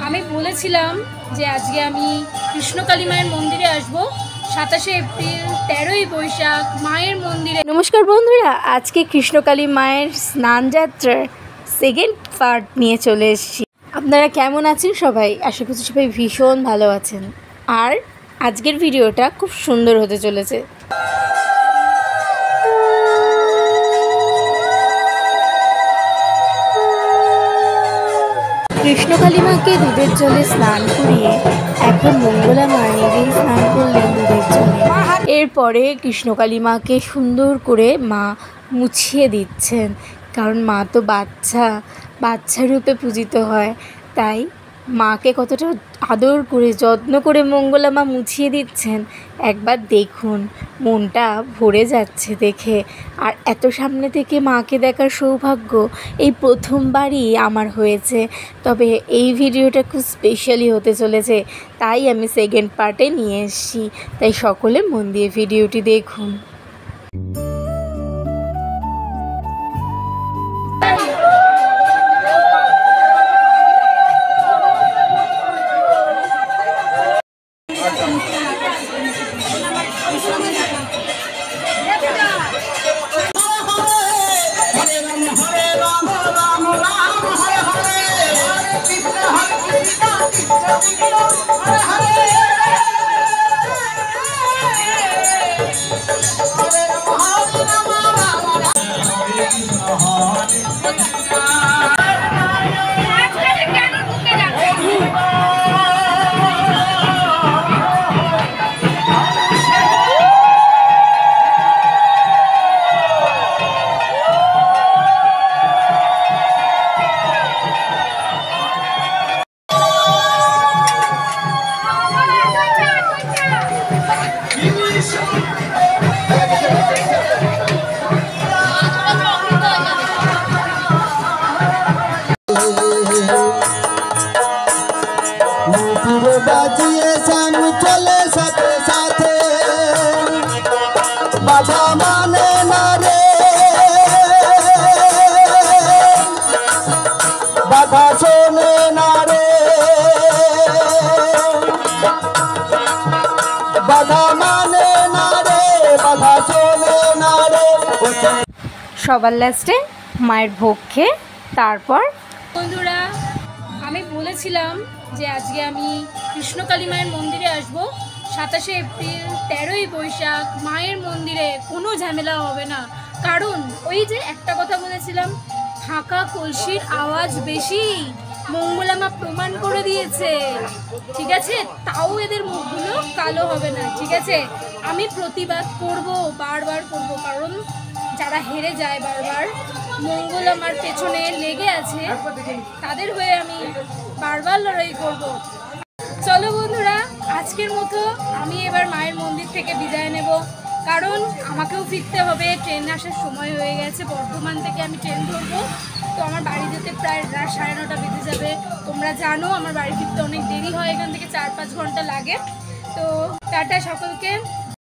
আমি বলেছিলাম যে আজকে আমি কৃষ্ণকালী মায়ের মন্দিরে আসব 27শে এপ্রিল 13ই বৈশাখ মায়ের মন্দিরে। নমস্কার বন্ধুরা, আজকে কৃষ্ণকালী মায়ের স্নানযাত্রার সেকেন্ড পার্ট নিয়ে চলে এসেছি। আপনারা কেমন আছেন সবাই? আশা করছি সবাই ভীষণ ভালো আছেন। আর আজকের ভিডিওটা খুব সুন্দর হতে চলেছে। কৃষ্ণকালী মাকে দুধের জলে স্নান করিয়ে এখন মঙ্গলা মা নিজেই স্নান করলেন দুধের জলে। এরপরে কৃষ্ণকালী মাকে সুন্দর করে মা মুছিয়ে দিচ্ছেন, কারণ মা তো বাচ্চা রূপে পূজিত হয়, তাই মাকে কতটা আদর করে যত্ন করে মঙ্গলা মা মুছিয়ে দিচ্ছেন একবার দেখুন, মনটা ভরে যাচ্ছে দেখে। আর এত সামনে থেকে মাকে দেখার সৌভাগ্য এই প্রথমবারই আমার হয়েছে। তবে এই ভিডিওটা খুব স্পেশালি হতে চলেছে, তাই আমি সেকেন্ড পার্টে নিয়ে এসেছি। তাই সকলে মন দিয়ে ভিডিওটি দেখুন। बाजिए शाम चले साथे साथे बाबा माने ना रे बाबा सोने ना रे बाबा माने ना रे बाबा सोने ना रे। সবার লাস্টে মায়ের ভোগ খেয়ে তারপর বন্ধুরা আমি বলেছিলাম যে আজকে আমি কৃষ্ণকালী মায়ের মন্দিরে আসব 27শে এপ্রিল 13ই বৈশাখ মায়ের মন্দিরে। কোনো ঝামেলা হবে না, কারণ ওই যে একটা কথা বলেছিলাম, ফাঁকা কলসির আওয়াজ বেশি, মঙ্গলা মা প্রমাণ করে দিয়েছে, ঠিক আছে? তাও এদের মুখগুলো কালো হবে না, ঠিক আছে? আমি প্রতিবাদ করব, বারবার করব, কারণ যারা হেরে যায় বারবার মঙ্গলা মার পেছনে লেগে আছে, তাদের হয়ে আমি বারবার লড়াই করব। চলো বন্ধুরা, আজকের মতো আমি এবার মায়ের মন্দির থেকে বিদায় নেব, কারণ আমাকেও ফিরতে হবে, ট্রেন আসার সময় হয়ে গেছে। বর্ধমান থেকে আমি ট্রেন ধরবো, তো আমার বাড়ি যেতে প্রায় রাত 9:30 বেজে যাবে। তোমরা জানো আমার বাড়ি ফিরতে অনেক দেরি হয়, এখান থেকে 4-5 ঘন্টা লাগে। তো টাটা সকলকে।